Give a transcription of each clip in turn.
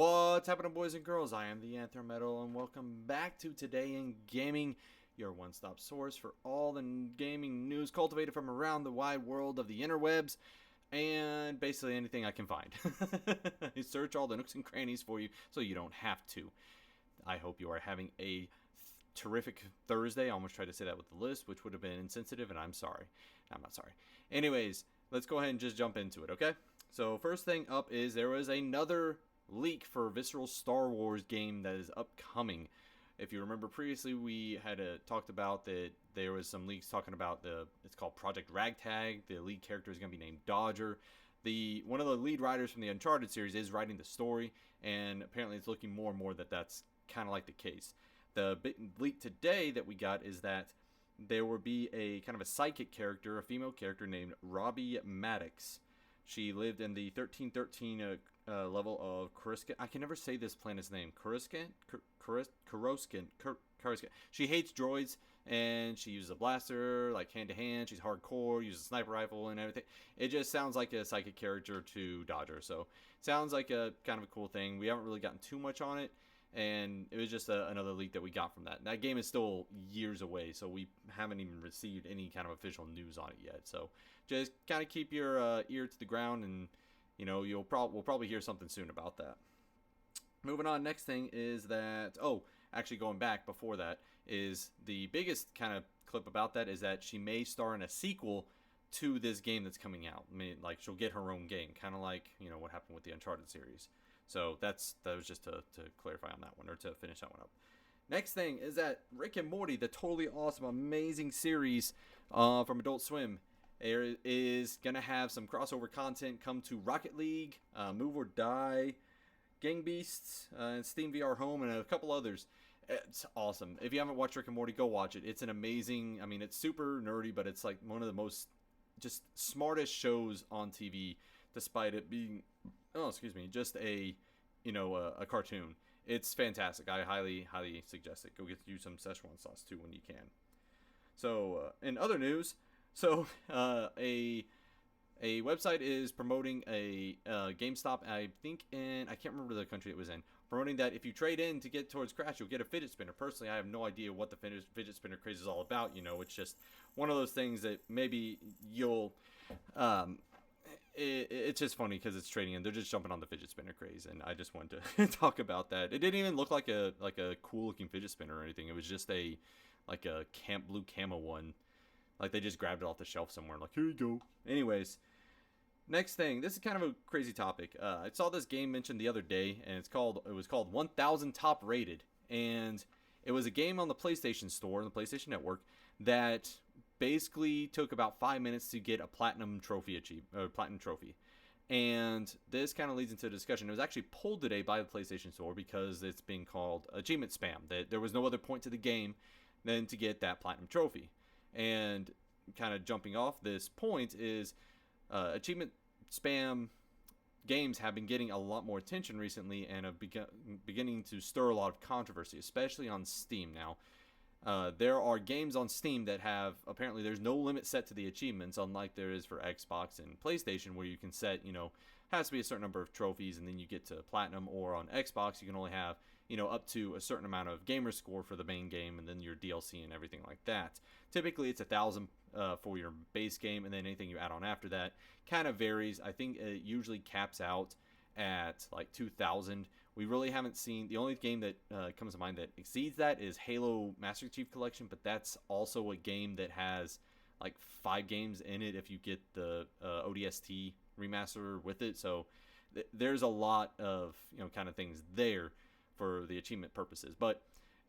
What's happening, boys and girls? I am the Anther Metal, and welcome back to Today in Gaming, your one-stop source for all the gaming news cultivated from around the wide world of the interwebs, and basically anything I can find. I search all the nooks and crannies for you, so you don't have to. I hope you are having a terrific Thursday. I almost tried to say that with the list, which would have been insensitive, and I'm sorry. I'm not sorry. Anyways, let's go ahead and just jump into it, okay? So first thing up is there was another leak for Visceral Star Wars game that is upcoming. If you remember previously, we had talked about that there was some leaks talking about it's called Project Ragtag. The lead character is going to be named Dodger. One of the lead writers from the Uncharted series is writing the story, and apparently it's looking more and more that that's kind of like the case. The big leak today that we got is that there will be a kind of a psychic character, a female character named Robbie Maddox. She lived in the 1313 level of Coruscant. I can never say this planet's name. Coruscant? Coruscant. She hates droids, and she uses a blaster, like hand-to-hand. She's hardcore, uses a sniper rifle and everything. It just sounds like a psychic character to Dodger. So, sounds like a kind of a cool thing. We haven't really gotten too much on it, and it was just another leak that we got from that. That game is still years away, so we haven't even received any kind of official news on it yet. So just kind of keep your ear to the ground, and we'll probably hear something soon about that. Moving on, next thing is that actually going back before that is the biggest kind of clip about that is that she may star in a sequel to this game that's coming out. I mean, like she'll get her own game, kind of like what happened with the Uncharted series. So that was just to clarify on that one, or to finish that one up. Next thing is that Rick and Morty, the totally awesome, amazing series from Adult Swim, is going to have some crossover content come to Rocket League, Move or Die, Gang Beasts, and Steam VR Home, and a couple others. It's awesome. If you haven't watched Rick and Morty, go watch it. It's an amazing, it's super nerdy, but it's like one of the most just smartest shows on TV, despite it being just a cartoon. It's fantastic. I highly suggest it. Go get you some Szechuan sauce too when you can. So in other news, a website is promoting a GameStop, I think I can't remember the country it was in, promoting that if you trade in to get towards Crash, you'll get a fidget spinner. Personally, I have no idea what the fidget spinner craze is all about. It's just one of those things that maybe you'll it's just funny because it's trading and they're just jumping on the fidget spinner craze, and I just wanted to talk about that. It didn't even look like a cool looking fidget spinner or anything. It was just a blue camo one. Like they just grabbed it off the shelf somewhere, like, here you go. Anyways, next thing, this is kind of a crazy topic. I saw this game mentioned the other day, and it was called 1000 Top Rated, and it was a game on the PlayStation Store, on the PlayStation Network, that basically took about 5 minutes to get a platinum trophy And this kind of leads into a discussion. It was actually pulled today by the PlayStation Store because it's being called achievement spam. That there was no other point to the game than to get that platinum trophy. And kind of jumping off this point is achievement spam games have been getting a lot more attention recently and have beginning to stir a lot of controversy, especially on Steam now. There are games on Steam that have, apparently there's no limit set to the achievements, unlike there is for Xbox and PlayStation, where you can set, has to be a certain number of trophies and then you get to platinum, or on Xbox you can only have, up to a certain amount of gamer score for the main game and then your DLC and everything like that. Typically it's 1,000 for your base game, and then anything you add on after that kind of varies. I think it usually caps out at like 2,000. We really haven't seen, the only game that comes to mind that exceeds that is Halo Master Chief Collection, but that's also a game that has like 5 games in it if you get the ODST remaster with it. So there's a lot of kind of things there for the achievement purposes. But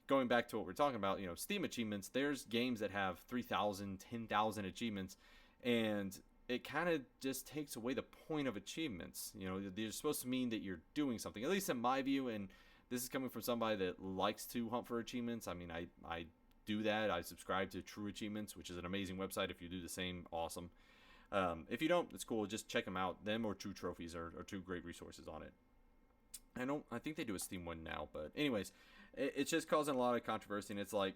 going back to what we're talking about, Steam achievements, there's games that have 3,000, 10,000 achievements, and it kind of just takes away the point of achievements. They're supposed to mean that you're doing something, at least in my view, and this is coming from somebody that likes to hunt for achievements. I do that. I subscribe to True Achievements, which is an amazing website. If you do the same, awesome. If you don't, it's cool. Just check them out. Them or True Trophies are two great resources on it. I think they do a Steam one now, but anyways, it's just causing a lot of controversy, and it's like,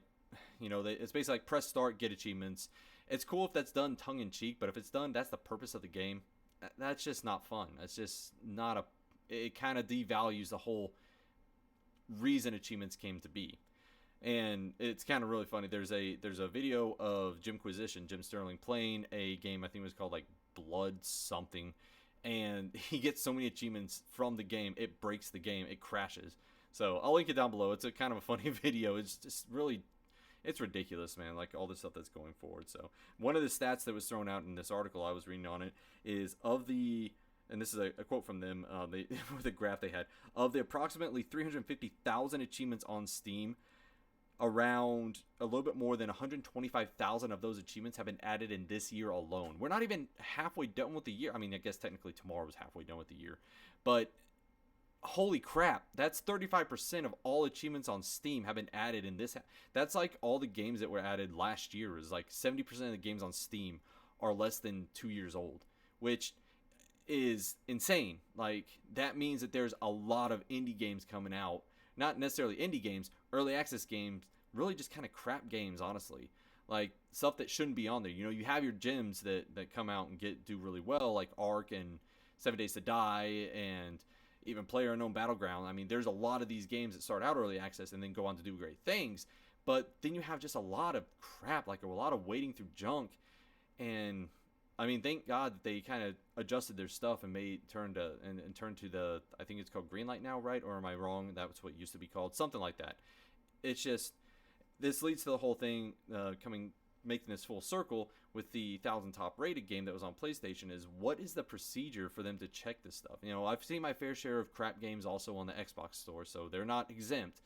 it's basically like press start, get achievements. It's cool if that's done tongue in cheek, but if it's done, that's the purpose of the game. That's just not fun. That's just not it kind of devalues the whole reason achievements came to be. And it's kind of really funny. There's a video of Jim Sterling playing a game. I think it was called like Blood something, and he gets so many achievements from the game, it breaks the game, it crashes. So I'll link it down below. It's a kind of a funny video. It's just really, it's ridiculous, man. Like all the stuff that's going forward. So one of the stats that was thrown out in this article I was reading on it is of the, and this is a quote from them, with a graph they had, of the approximately 350,000 achievements on Steam, around a little bit more than 125,000 of those achievements have been added in this year alone. We're not even halfway done with the year. I mean, I guess technically tomorrow was halfway done with the year, but holy crap, that's 35% of all achievements on Steam have been added in this. That's like all the games that were added last year. Is like 70% of the games on Steam are less than 2 years old, which is insane. Like that means that there's a lot of indie games coming out. Not necessarily indie games, early access games, really just kind of crap games, honestly. Like stuff that shouldn't be on there. You have your gems that come out and do really well, like Ark and 7 Days to Die and even PlayerUnknown Battleground. I mean, there's a lot of these games that start out early access and then go on to do great things. But then you have just a lot of crap, like a lot of wading through junk. And I mean, thank God that they kind of adjusted their stuff and turned to the, I think it's called Greenlight now, right? Or am I wrong? That was what it used to be called, something like that. It's just, this leads to the whole thing making this full circle with the 1,000 top rated game that was on PlayStation. Is what is the procedure for them to check this stuff? I've seen my fair share of crap games also on the Xbox store, so they're not exempt.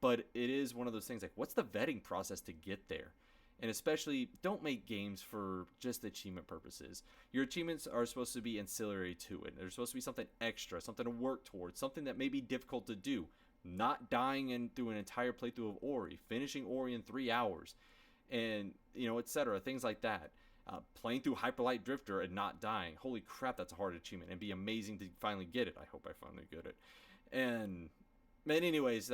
But it is one of those things like, what's the vetting process to get there? And especially, don't make games for just achievement purposes. Your achievements are supposed to be ancillary to it. They're supposed to be something extra, something to work towards, something that may be difficult to do. Not dying through an entire playthrough of Ori, finishing Ori in 3 hours, and etc. Things like that. Playing through Hyperlight Drifter and not dying. Holy crap, that's a hard achievement. It'd be amazing to finally get it. I hope I finally get it. But anyways,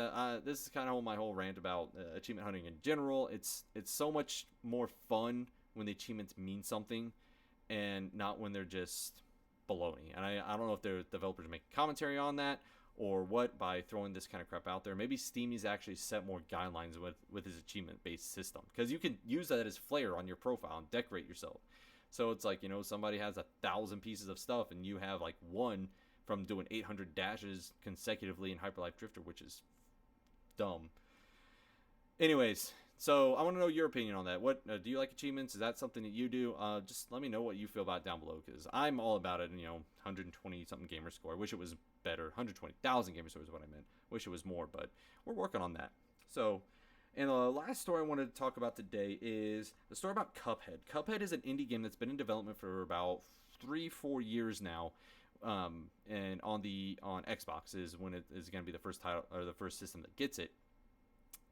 this is kind of my whole rant about achievement hunting in general. It's so much more fun when the achievements mean something, and not when they're just baloney. And I don't know if the developers make commentary on that or what by throwing this kind of crap out there. Maybe Steam needs to actually set more guidelines with his achievement-based system, because you can use that as flair on your profile and decorate yourself. So it's like, somebody has 1,000 pieces of stuff and you have like one from doing 800 dashes consecutively in Hyperlife Drifter, which is dumb. Anyways, so I want to know your opinion on that. What do you like achievements? Is that something that you do? Just let me know what you feel about it down below, because I'm all about it. 120 something gamer score. I wish it was better. 120,000 gamer score is what I meant. Wish it was more, but we're working on that. So, and the last story I wanted to talk about today is the story about Cuphead. Cuphead is an indie game that's been in development for about 3-4 years now. And on Xbox is when it is going to be the first title, or the first system that gets it.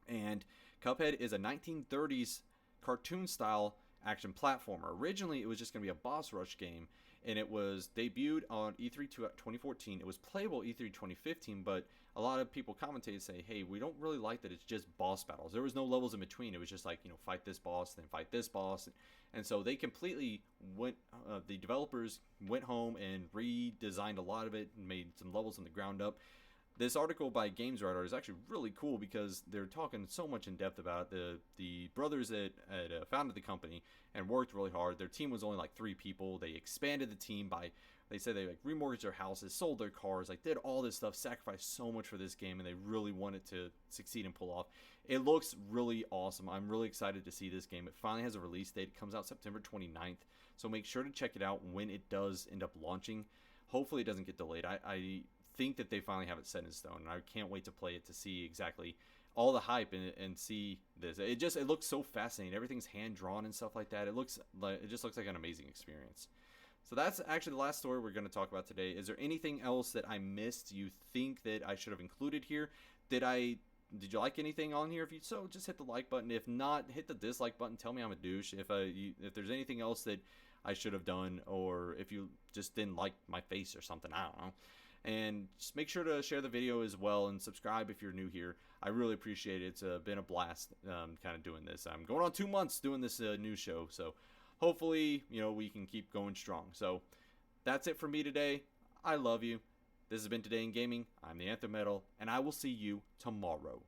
And Cuphead is a 1930s cartoon style action platformer. Originally, it was just going to be a boss rush game, and it was debuted on E3 2014. It was playable E3 2015, but a lot of people commentate and say, hey, we don't really like that it's just boss battles. There was no levels in between. It was just like, fight this boss, then fight this boss. And so they completely the developers went home and redesigned a lot of it and made some levels from the ground up. This article by GamesRadar is actually really cool because they're talking so much in depth about it. The brothers that had founded the company and worked really hard. Their team was only like 3 people. They expanded the team they said they remortgaged their houses, sold their cars, did all this stuff, sacrificed so much for this game, and they really wanted to succeed and pull off. It looks really awesome. I'm really excited to see this game. It finally has a release date. It comes out September 29th, so make sure to check it out when it does end up launching. Hopefully it doesn't get delayed. I think that they finally have it set in stone, and I can't wait to play it to see exactly all the hype and see this. It looks so fascinating. Everything's hand drawn and stuff like that. It just looks like an amazing experience. So that's actually the last story we're going to talk about today. Is there anything else that I missed you think that I should have included here? Did you like anything on here? If so, just hit the like button. If not, hit the dislike button. Tell me I'm a douche. If there's anything else that I should have done, or if you just didn't like my face or something, I don't know. And just make sure to share the video as well, and subscribe if you're new here. I really appreciate it. It's been a blast kind of doing this. I'm going on 2 months doing this news show, so hopefully we can keep going strong. So that's it for me today. I love you. This has been Today in Gaming. I'm the Anthem Metal, and I will see you tomorrow.